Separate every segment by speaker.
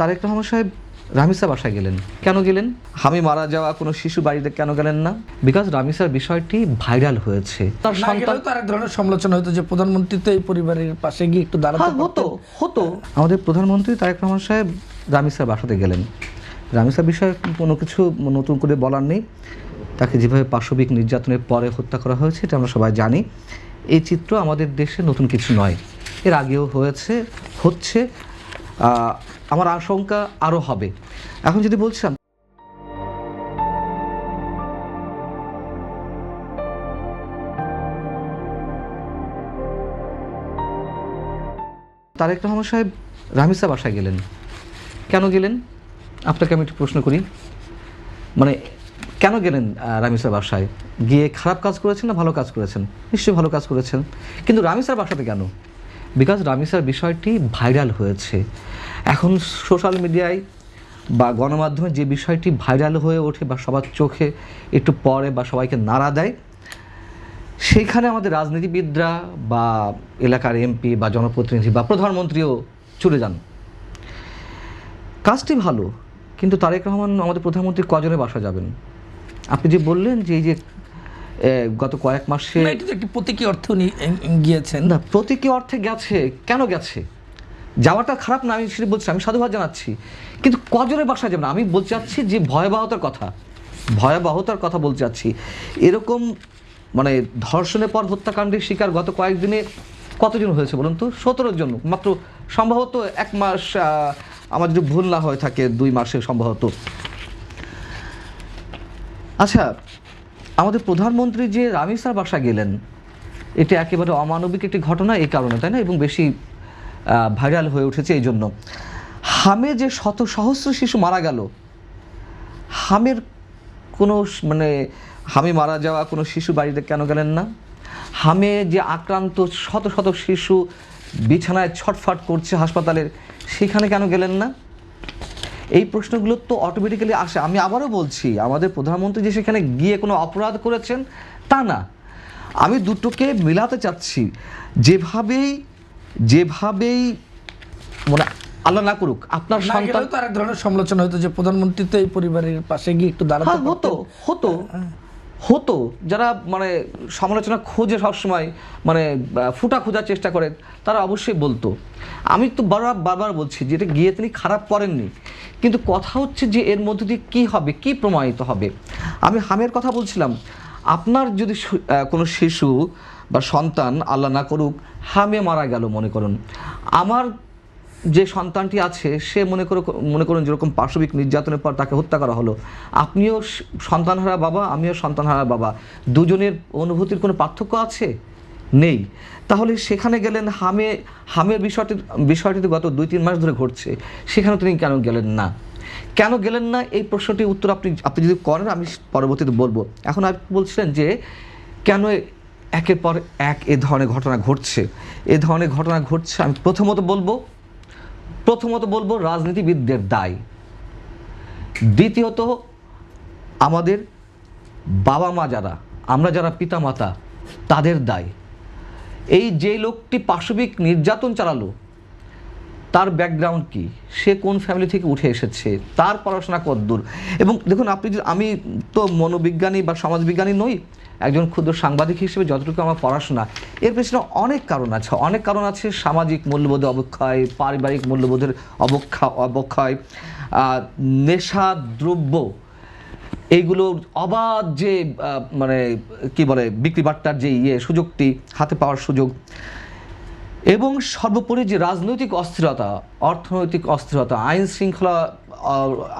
Speaker 1: তারেক রহমান সাহেব রামিসার বাসায় গেলেন। কেন গেলেন? হামি মারা যাওয়া কোনো শিশু বাড়িতে কেন গেলেন না? বিকজ রামিসার বিষয়টি ভাইরাল হয়েছে।
Speaker 2: তার সন্তান তো আরেক ধরনের সমালোচনা হতো যে প্রধানমন্ত্রী তো এই পরিবারের পাশে গিয়ে একটু দাঁড়াতে
Speaker 1: হতো। আমাদের প্রধানমন্ত্রী তারেক রহমান সাহেব রামিসার বাসাতে গেলেন। রামিসার বিষয়ে কোনো কিছু নতুন করে বলার নেই। তাকে যেভাবে পাশবিক নির্যাতনের পরে হত্যা করা হয়েছে এটা আমরা সবাই জানি। এই চিত্র আমাদের দেশে নতুন কিছু নয়, এর আগেও হচ্ছে। আমার আশঙ্কা আরও হবে। এখন যদি বলছিলাম তারেক রহমান সাহেব রামিসার বাসায় গেলেন। কেন গেলেন? আপনাকে আমি একটু প্রশ্ন করি, মানে কেন গেলেন রামিসার বাসায়? গিয়ে খারাপ কাজ করেছেন না ভালো কাজ করেছেন? নিশ্চয়ই ভালো কাজ করেছেন, কিন্তু রামিসার বাসাতে কেন? বিকজ রামিসার বিষয়টি ভাইরাল হয়েছে। এখন সোশ্যাল মিডিয়ায় বা গণমাধ্যমে যে বিষয়টি ভাইরাল হয়ে ওঠে বা সবার চোখে একটু পড়ে বা সবাইকে নাড়া দেয়, সেইখানে আমাদের রাজনীতিবিদরা বা এলাকার এমপি বা জনপ্রতিনিধি বা প্রধানমন্ত্রীও চলে যান। কাজটি ভালো, কিন্তু তারেক রহমান আমাদের প্রধানমন্ত্রী কজনের বাসা যাবেন? আপনি যে বললেন যে এই যে গত কয়েক মাসে
Speaker 2: একটি প্রতীকী অর্থ গিয়েছেন।
Speaker 1: না, প্রতীকী অর্থে গেছে। কেন গেছে? যাওয়াটা খারাপ না, আমি সেটা বলছি, আমি সাধুবাদ জানাচ্ছি, কিন্তু কজনের বাসায় যাবেন? আমি বলতে চাচ্ছি যে ভয়াবহতার কথা বলতে চাচ্ছি। এরকম মানে ধর্ষণের পর হত্যাকাণ্ডের শিকার গত কয়েকদিনে কতজন হয়েছে বলুন তো? 17 জন মাত্র, সম্ভবত 1 মাস, আমার যদি ভুল না হয়ে থাকে 2 মাসে সম্ভবত। আচ্ছা, আমাদের প্রধানমন্ত্রী যে রামিসার বাসা গেলেন, এটা একেবারে অমানবিক একটি ঘটনা এই কারণে, তাই না? এবং বেশি ভাইরাল হয়ে উঠেছে এই জন্য। হামে যে শত সহস্র শিশু মারা গেল, হামের কোনো মানে হামে মারা যাওয়া কোনো শিশু বাড়িতে কেন গেলেন না? হামে যে আক্রান্ত শত শত শিশু বিছানায় ছটফট করছে হাসপাতালের, সেখানে কেন গেলেন না? এই প্রশ্নগুলো তো অটোমেটিক্যালি আসে। আমি আবারও বলছি, আমাদের প্রধানমন্ত্রী যে সেখানে গিয়ে কোনো অপরাধ করেছেন তা না। আমি দুটোকে মিলাতে চাচ্ছি। যেভাবেই মানে আল্লাহ না করুক আপনার সন্তান
Speaker 2: তো আরেক ধরনের সমালোচনা হতো যে প্রধানমন্ত্রী তো এই পরিবারের পাশে গিয়ে একটু দাঁড়াতে
Speaker 1: হতো। যারা মানে সমালোচনা খোঁজে সবসময়, মানে ফুটা খোঁজার চেষ্টা করেন, তারা অবশ্যই বলতো। আমি তো বারবার বলছি যে এটা গিয়ে তিনি খারাপ করেননি, কিন্তু কথা হচ্ছে যে এর মধ্যে দিয়ে কী হবে, কী প্রমাণিত হবে। আমি হামের কথা বলছিলাম। আপনার যদি কোনো শিশু বা সন্তান আল্লাহ না করুক হামে মারা গেল, মনে করুন, আমার যে সন্তানটি আছে সে মনে করুন যেরকম পাশবিক নির্যাতনের পর তাকে হত্যা করা হলো, আপনিও সন্তানহারা বাবা, আমিও সন্তানহারা বাবা, দুজনের অনুভূতির কোনো পার্থক্য আছে? নেই। তাহলে সেখানে গেলেন, হামের বিষয়টি তো গত 2-3 মাস ধরে ঘটছে, সেখানে তিনি কেন গেলেন না? এই প্রশ্নটির উত্তর আপনি যদি করেন আমি পরবর্তীতে বলবো। এখন আপনি বলছিলেন যে কেন একের পর এক এ ধরনের ঘটনা ঘটছে। আমি প্রথমত বলবো রাজনীতিবিদদের দায়। দ্বিতীয়ত আমাদের বাবা মা আমরা যারা পিতামাতা, তাদের দায়। এই যে লোকটি পাশবিক নির্যাতন চালালো, তার ব্যাকগ্রাউন্ড কি, সে কোন ফ্যামিলি থেকে উঠে এসেছে, তার পড়াশোনা কতদূর। এবং দেখুন, আমি তো মনোবিজ্ঞানী বা সমাজবিজ্ঞানী নই, একজন ক্ষুদ্র সাংবাদিক হিসেবে যতটুকু আমার পড়াশোনা, এর পেছনে অনেক কারণ আছে। সামাজিক মূল্যবোধের অবক্ষয়, পারিবারিক মূল্যবোধের অবক্ষয়, নেশা দ্রব্য, এইগুলো অবাধ যে মানে কি বলে বিক্রি বাট্টার যে সুযোগটি হাতে পাওয়ার সুযোগ, এবং সর্বোপরি যে রাজনৈতিক অস্থিরতা, অর্থনৈতিক অস্থিরতা,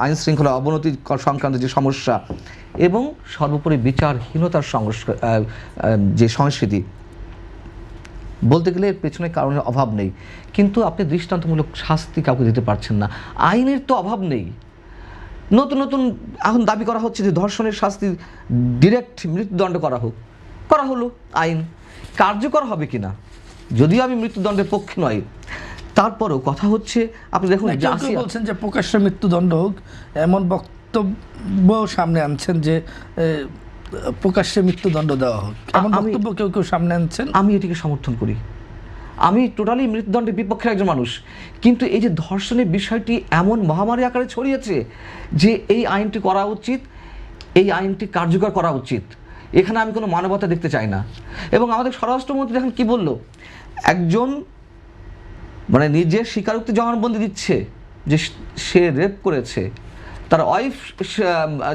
Speaker 1: আইন শৃঙ্খলা অবনতি সংক্রান্ত যে সমস্যা, এবং সর্বোপরি বিচারহীনতার যে সংস্কৃতি, বলতে গেলে এর পেছনে কারণের অভাব নেই, কিন্তু আপনি দৃষ্টান্তমূলক শাস্তি কাউকে দিতে পারছেন না। আইনের তো অভাব নেই। নতুন এখন দাবি করা হচ্ছে যে ধর্ষণের শাস্তি ডিরেক্ট মৃত্যুদণ্ড করা হলো, আইন কার্যকর হবে কিনা, যদিও আমি মৃত্যুদণ্ডের পক্ষে নই, তারপরও কথা হচ্ছে আপনি দেখুন
Speaker 2: বলছেন যে প্রকাশ্যে মৃত্যুদণ্ড হোক, এমন বক্তব্য সামনে আনছেন যে প্রকাশ্যে মৃত্যুদণ্ড দেওয়া হোক, এমন বক্তব্য কেউ সামনে আনছেন।
Speaker 1: আমি এটিকে সমর্থন করি। আমি টোটালি মৃত্যুদণ্ডের বিপক্ষে একজন মানুষ, কিন্তু এই যে ধর্ষণের বিষয়টি এমন মহামারী আকারে ছড়িয়েছে যে এই আইনটি করা উচিত, এই আইনটি কার্যকর করা উচিত। এখানে আমি কোনো মানবতা দেখতে চাই না। এবং আমাদের স্বরাষ্ট্রমন্ত্রী এখন কি বলল, একজন মানে নিজের স্বীকারোক্তি জবানবন্দি দিচ্ছে যে সে রেপ করেছে, তার ওয়াইফ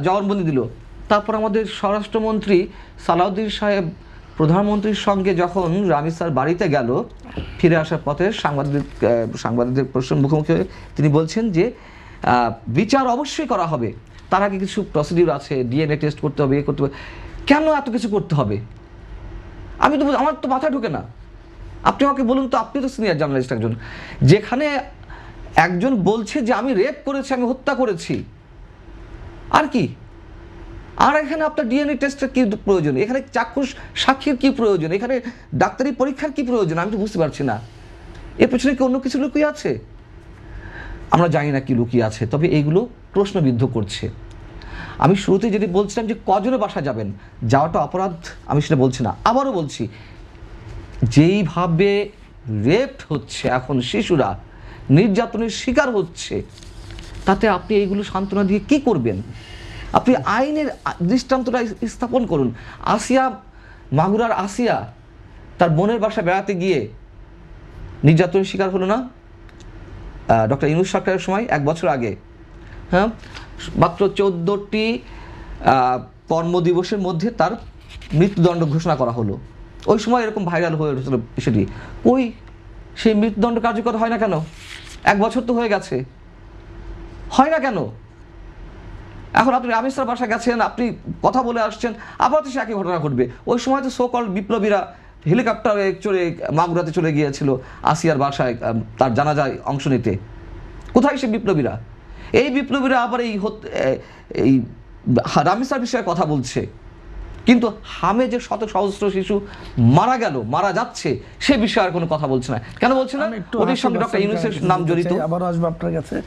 Speaker 1: জবানবন্দি দিল। তারপর আমাদের স্বরাষ্ট্রমন্ত্রী সালাউদ্দিন সাহেব প্রধানমন্ত্রীর সঙ্গে যখন রামি স্যার বাড়িতে গেল, ফিরে আসার পথে সাংবাদিকদের প্রশ্নের মুখোমুখি হয়ে তিনি বলছেন যে বিচার অবশ্যই করা হবে, তার আগে কিছু প্রসিডিউর আছে, ডিএনএ টেস্ট করতে হবে, করতে হবে। কেন এত কিছু করতে হবে? আমার তো মাথায় ঢোকে না। আপনি আমাকে বলুন তো, আপনি তো সিনিয়র জার্নালিস্ট একজন, যেখানে একজন বলছে যে আমি রেপ করেছি, আমি হত্যা করেছি, আর কি? আর এখানে আপনার ডিএনএ টেস্টের কি প্রয়োজন? এখানে চাক্ষুষ সাক্ষীর কি প্রয়োজন? এখানে ডাক্তারি পরীক্ষার কি প্রয়োজন? আমি তো বুঝতে পারছি না। এর পেছনে কি অন্য কিছু লুকিয়ে আছে? আমরা জানি না কি লুকিয়ে আছে, তবে এইগুলো প্রশ্নবিদ্ধ করছে। আমি শুরুতে যদি বলছিলাম যে কজনে বাসা যাবেন, যাওয়াটা অপরাধ, আমি সেটা বলছি না। আবারও বলছি, যেইভাবে রেপ হচ্ছে এখন, শিশুরা নির্যাতনের শিকার হচ্ছে, তাতে আপনি এইগুলো সান্ত্বনা দিয়ে কি করবেন? আপনি আইনের দৃষ্টান্তটা স্থাপন করুন। আসিয়া, মাগুরার আসিয়া তার বোনের বাসায় বেড়াতে গিয়ে নির্যাতনের শিকার হলো না ডক্টর ইউনূস সরকারের সময় 1 বছর আগে? হ্যাঁ, মাত্র 14টি কর্মদিবসের মধ্যে তার মৃত্যুদণ্ড ঘোষণা করা হলো। ওই সময় এরকম ভাইরাল হয়ে উঠেছিল সেটি। ওই সেই মৃত্যুদণ্ড কার্যকর হয় না কেন? 1 বছর তো হয়ে গেছে, হয় না কেন? এখন আপনি রামি স্যার বাসা গেছেন, আপনি কথা বলে আসছেন, আবার তো সে একই ঘটনা ঘটবে। ওই সময় তো সোকল বিপ্লবীরা হেলিকপ্টারে চড়ে মাগুরাতে চলে গিয়েছিল আসিয়ার বাসায় তার জানাজায় অংশ নিতে। কোথায় সে বিপ্লবীরা? এই বিপ্লবীরা আবার এই রামি স্যার বিষয়ে কথা বলছে, কিন্তু হামে যে শত সহস্র শিশু মারা গেল, মারা যাচ্ছে, সে বিষয়ে আর কোনো কথা বলছে না। কেন বলছে না? ওদের সঙ্গে ডক্টর ইউনূসের নাম জড়িত।
Speaker 2: আবারও আসবো আপনার কাছে।